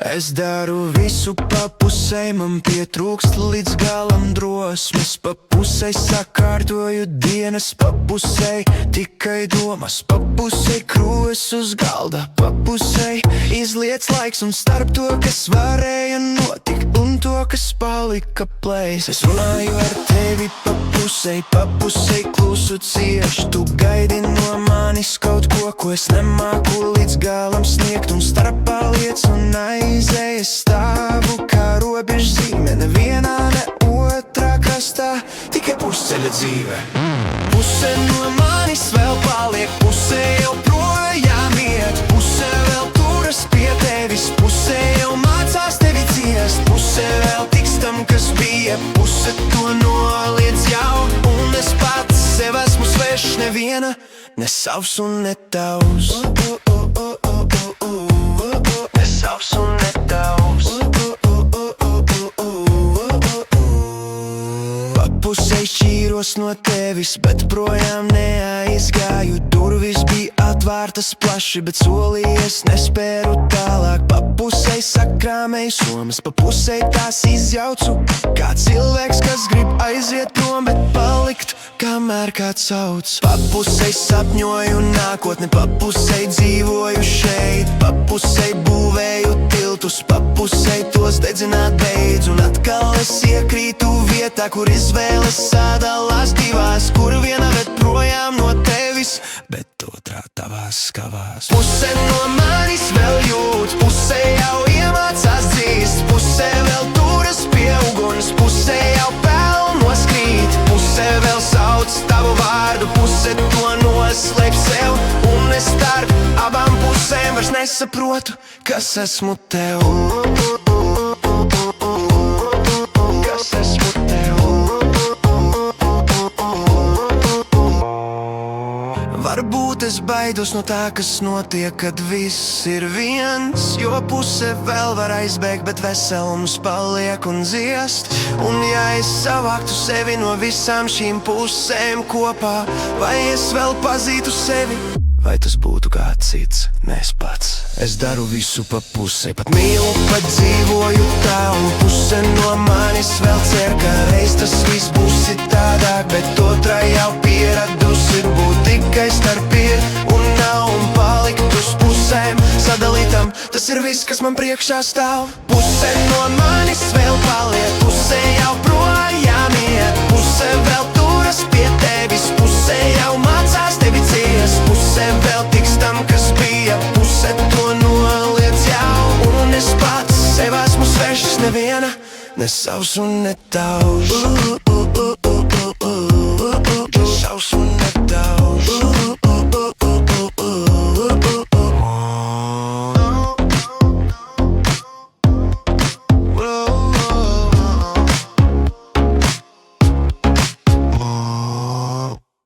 Es daru visu pa pusei, man pietrūkst līdz galam drosmes. Pa pusei sakārtoju dienas, pa pusei tikai domas. Pa pusei krūves uz galda, pa pusei izliec laiks. Un starp to, kas varēja notikt, un to, kas palika plēs. Es runāju ar tevi pa pusei klusu cieši. Tu gaidi no manis kaut ko es nemāku līdz galam sniegt. Un starpā liec un aizēj, es stāvu kā robežzīme. Nevienā, ne otrā krastā, tikai pusceļa dzīve. Puse no manis vēl paliek, puse jau projām iet. Puse vēl turas pie tevis, puse jau mācās tevi ciest. Puse vēl tiks tam, kas bija, puse to noliedz jau. Un es pats sev esmu svešs, neviena, ne savs un ne tavs. Ne savs un ne tavs. Pa pusei šķīros no tevis, bet projām neaizgāju. Durvis bija atvērtas plaši, bet solījies nespēru tālāk. Pa pusei sakrāmēju somas, pa pusei tās izjaucu. Kā cilvēks, kas grib aiziet prom, bet palikt, kamēr kāds sauc. Pa pusei sapņoju nākotni, pa pusei dzīvoju šeit. Pa pusei būvēju tiltus, pa pusei tos dedzināt beidz. Un atkal es iekrītu vietā, kur izvēles sadalās divās. Kur viena ved projām no tevis, bet otrā tavās skavās. Puse no manis vēl jūt, puse jau iemācās dzīst. Puse vēl turas pie uguns, puse jau pelnos krīt. Puse vēl sauc tavu vārdu, puse to noslēp sev. Un es starp abām pusēm vairs nesaprotu, kas esmu tev. Kas esmu tev. Varbūt es baidos no tā, kas notiek, kad viss ir viens. Jo puse vēl var aizbēgt, bet veselums paliek un ziest. Un ja es savāktu sevi no visām šīm pusēm kopā, vai es vēl pazītu sevi? Vai tas būtu kāds cits, mēs pats? Es daru visu pa pusei, pat mīlu, pat dzīvoju tā. Un puse no manis vēl cer, ka reiz tas viss būs citādāk. Bet otrā jau pieradusi būt tikai starp ir un nav. Un palikt uz pusēm sadalītam, tas ir viss, kas man priekšā stāv. Puse no manis vēl paliek, puse jau projām iet. Puse vēl turas pie tevis, puse jau mācās tevi ciest. Puse vēl tiks tam, kas bija, puse to noliedz jau. Un es pats sev esmu svešs, neviena, ne savs un ne tavs.